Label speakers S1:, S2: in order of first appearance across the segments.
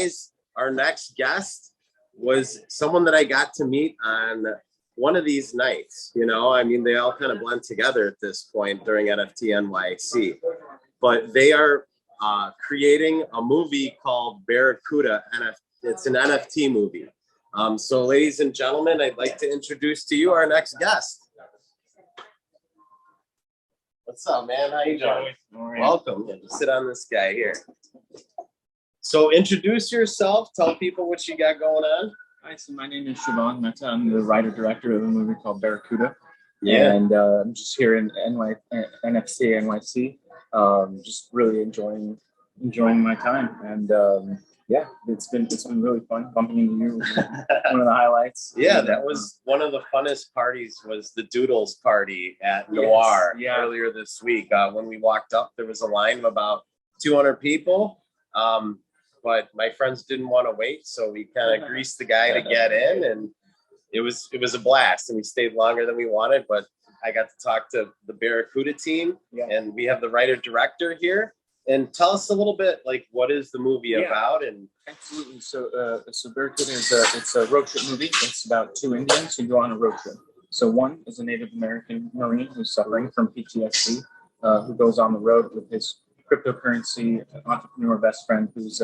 S1: guys, our next guest was someone that I got to meet on one of these nights. You know, I mean, they all kind of blend together at this point during NFTNYC. But they are creating a movie called Barracuda. It's an NFT movie. So ladies and gentlemen, I'd like to introduce to you our next guest. What's up, man? How you doing? Welcome. Yeah, just sit on this guy here. So introduce yourself. Tell people what you got going on.
S2: Hi, so my name is Shivang Mehta. I'm the writer-director of a movie called Barracuda.
S1: Yeah.
S2: And I'm just here in NFTNYC, just really enjoying my time. And yeah, it's been really fun bumping into you. One of the highlights.
S1: Yeah, that was one of the funnest parties. Was the Doodles party at Noir earlier this week. When we walked up, there was a line of about 200 people. But my friends didn't want to wait, so we kind of greased the guy to get in, and it was a blast. And we stayed longer than we wanted, but I got to talk to the Barracuda team, and we have the writer-director here. And tell us a little bit, like, what is the movie about? And
S2: absolutely. So Barracuda it's a road trip movie. It's about two Indians who go on a road trip. So one is a Native American Marine who's suffering from PTSD, who goes on the road with his cryptocurrency entrepreneur best friend who's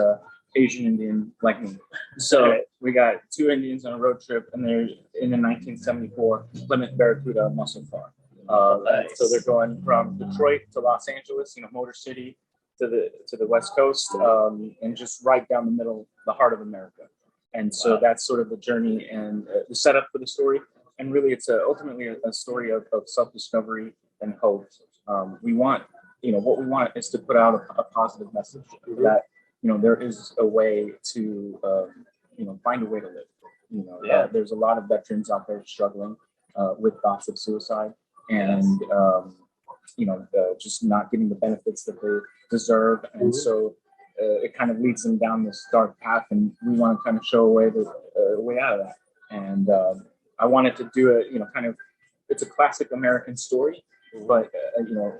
S2: Asian Indian like me. So we got two Indians on a road trip, and they're in the 1974 Plymouth Barracuda muscle car. So they're going from Detroit to Los Angeles, Motor City, to the West Coast, and just right down the middle, the heart of America. And so that's sort of the journey and the setup for the story. And really, it's ultimately a story of self-discovery and hope. What we want is to put out a positive message that there is a way to find a way to live. There's a lot of veterans out there struggling with thoughts of suicide and just not getting the benefits that they deserve, and so it kind of leads them down this dark path, and we want to kind of show a way out of that. And I wanted to do it, it's a classic American story, but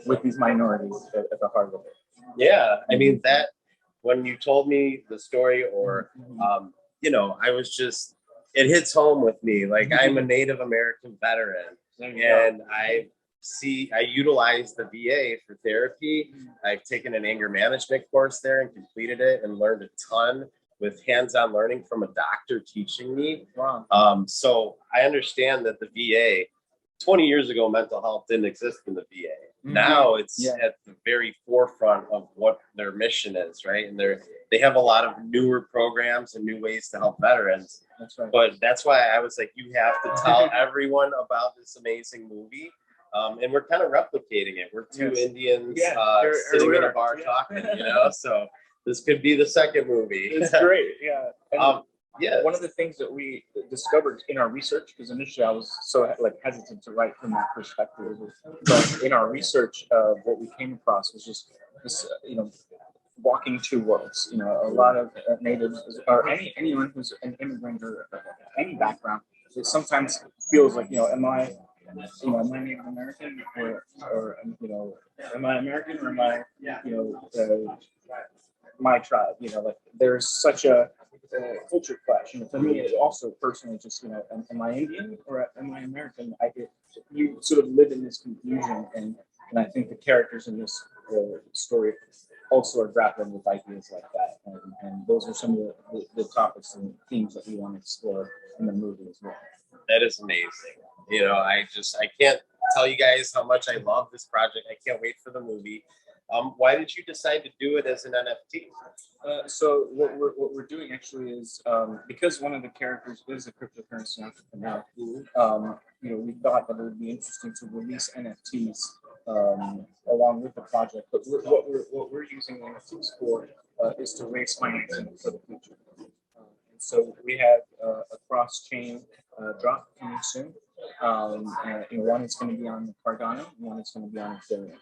S2: with these minorities at the heart of it.
S1: Yeah, I mean, that when you told me the story, or I was just, it hits home with me. Like, I'm a Native American veteran, and I utilize the VA for therapy. I've taken an anger management course there and completed it, and learned a ton with hands-on learning from a doctor teaching me.
S2: Wow.
S1: So I understand that the VA, 20 years ago, mental health didn't exist in the VA. Now it's at the very forefront of what their mission is, right? And they have a lot of newer programs and new ways to help veterans.
S2: That's right.
S1: But that's why I was like, you have to tell everyone about this amazing movie. And we're kind of replicating it. We're two Indians sitting in a bar talking, so this could be the second movie.
S2: It's great. Yeah.
S1: Yeah.
S2: One of the things that we discovered in our research, because initially I was so hesitant to write from that perspective, but in our research, what we came across was just this, walking two worlds. A lot of natives or anyone who's an immigrant or any background, it sometimes feels like, am I Native American or am I American or am I, my tribe? There's such a culture clash. For me, it also personally just, am I Indian or am I American? You sort of live in this confusion, and I think the characters in this story also are grappling with ideas like that. And those are some of the topics and themes that we want to explore in the movie as well.
S1: That is amazing. I can't tell you guys how much I love this project. I can't wait for the movie. Why did you decide to do it as an NFT?
S2: So what we're doing actually is because one of the characters is a cryptocurrency entrepreneur. We thought that it would be interesting to release NFTs along with the project. But what we're using NFTs for is to raise financing for the future. So we have a cross-chain drop coming soon. One is going to be on Cardano, one is going to be on Ethereum.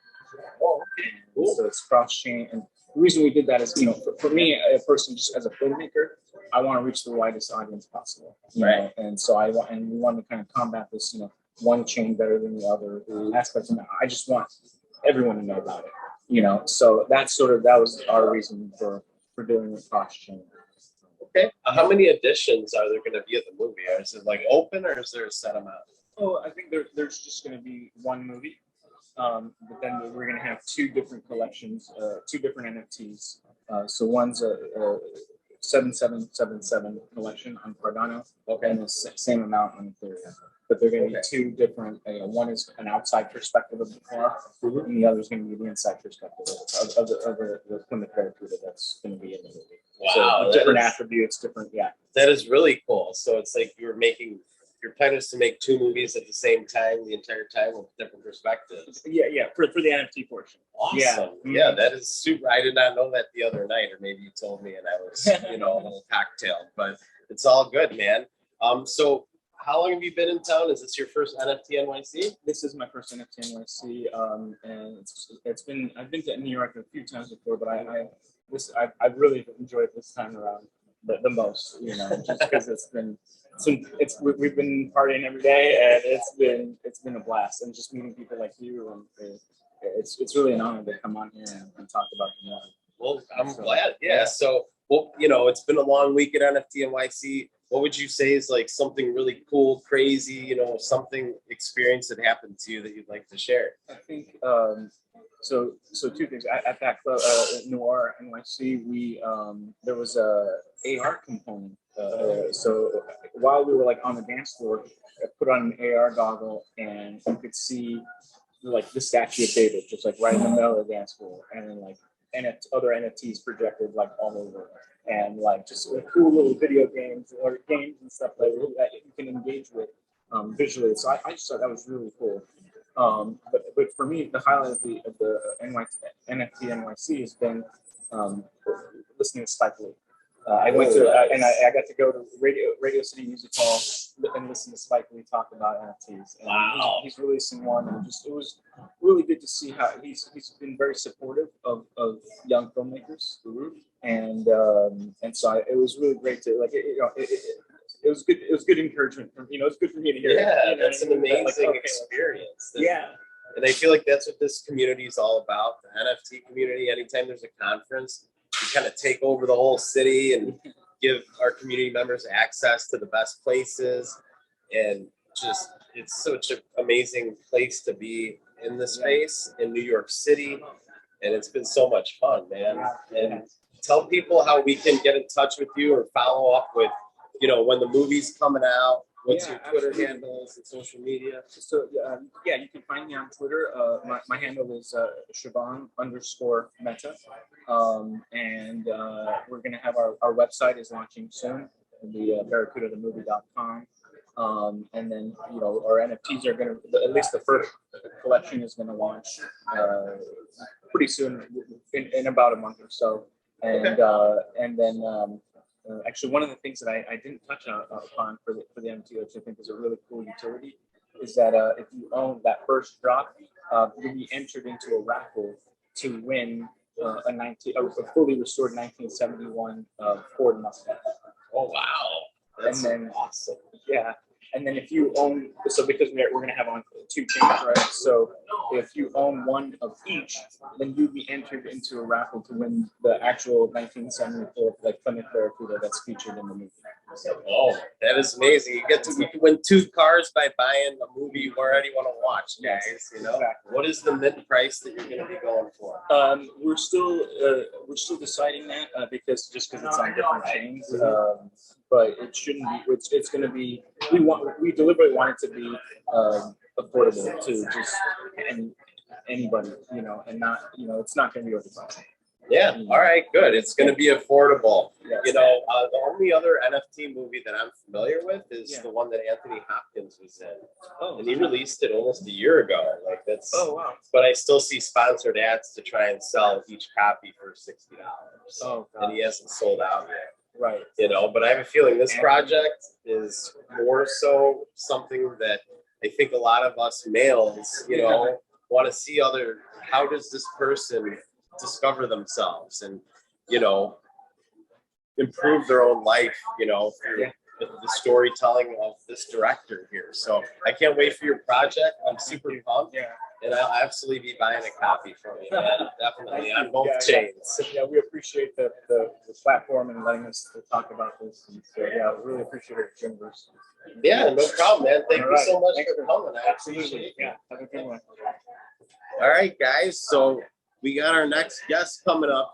S2: So it's cross-chain, and the reason we did that is, for me, a person just as a filmmaker, I want to reach the widest audience possible.
S1: Right.
S2: And so we want to kind of combat this, one chain better than the other aspects. And I just want everyone to know about it. So that was our reason for doing the cross-chain.
S1: Okay. How many editions are there going to be of the movie? Is it like open, or is there a set amount?
S2: Oh, I think there's just going to be one movie. But then we're going to have two different collections, two different NFTs. So one's a 7777 collection on Cardano, and the same amount on Ethereum. But they're going to be two different. One is an outside perspective of the car, and the other is going to be the inside perspective of the Plymouth Barracuda that's going to be in the movie.
S1: Wow,
S2: so different attributes, different. Yeah,
S1: that is really cool. So it's like your plan is to make two movies at the same time, the entire time, with different perspectives.
S2: Yeah, for the NFT portion.
S1: Awesome. Yeah, that is super. I did not know that the other night, or maybe you told me, and I was, a little cocktailed. But it's all good, man. So how long have you been in town? Is this your first NFT.NYC?
S2: This is my first NFT.NYC, and I've been to New York a few times before, but I really enjoyed this time around the most. Just because we've been partying every day, and it's been a blast, and just meeting people like you, and it's really an honor to come on here and talk about the movie.
S1: Well, I'm glad. Yeah. So, it's been a long week at NFT.NYC. What would you say is like something really cool, crazy, something experience that happened to you that you'd like to share?
S2: I think so two things. At that club, Noir NYC, there was a AR component. So while we were like on the dance floor, I put on an AR goggle, and you could see like the statue of David just like right in the middle of the dance floor, and then like other NFTs projected like all over, and like just cool little video games or games and stuff like that you can engage with visually. So I just thought that was really cool. But for me, the highlight of the NFT.NYC has been listening to Spike Lee. I went to and I got to go to Radio City Music Hall and listen to Spike Lee talk about NFTs. And
S1: wow,
S2: he's releasing one, and it was really good to see how he's been very supportive of young filmmakers, and so it was really great to it was good. It was good encouragement. It's good for me to hear.
S1: Yeah, that's an amazing experience. And I feel like that's what this community is all about. The NFT community. Anytime there's a conference, we kind of take over the whole city and give our community members access to the best places. And just, it's such an amazing place to be in this space in New York City. And it's been so much fun, man. And tell people how we can get in touch with you or follow up with, when the movie's coming out. What's your Twitter handles and social media?
S2: So you can find me on Twitter. My handle is Shivang _Mehta. And we're gonna have our website is launching soon. It'll be barracudamovie.com. And then our NFTs are gonna, at least the first collection is gonna launch pretty soon, in about a month or so. And then actually, one of the things that I didn't touch upon for the NFT, which I think is a really cool utility, is that if you own that first drop, you'll be entered into a raffle to win a fully restored 1971 Ford Mustang.
S1: Oh wow, that's awesome.
S2: Yeah. And then if you own, so because we're going to have on two chains, right? So if you own one of each, then you'd be entered into a raffle to win the actual 1974 like Plymouth Barracuda that's featured in the movie.
S1: Oh, that is amazing! You can win two cars by buying a movie you already want to watch, guys.
S2: Exactly.
S1: What is the mint price that you're going to be going for?
S2: We're still deciding that because it's on different chains. But it shouldn't be. It's going to be. We deliberately want it to be affordable to just anybody, and not, it's not going to be overpriced.
S1: Yeah. All right. Good. It's going to be affordable. Yes. The only other NFT movie that I'm familiar with is the one that Anthony Hopkins was in. Oh, and he released it almost a year ago. Like that's. Oh wow. But I still see sponsored ads to try and sell each copy for $60. Oh, God. And he hasn't sold out yet.
S2: Right.
S1: But I have a feeling this project is more so something that I think a lot of us males, want to see how does this person discover themselves and, improve their own life, through the storytelling of this director here. So I can't wait for your project. I'm super pumped.
S2: Yeah.
S1: And I'll absolutely be buying a copy from you, man. Definitely on both chains.
S2: Yeah, we appreciate the platform and letting us talk about this. And so, yeah, we really appreciate it, JUNVERSE.
S1: Yeah, no problem, man. Thank
S2: All
S1: you
S2: right.
S1: so much
S2: Thanks
S1: for coming. I appreciate it.
S2: Yeah, have a good one.
S1: All right, guys. So we got our next guest coming up.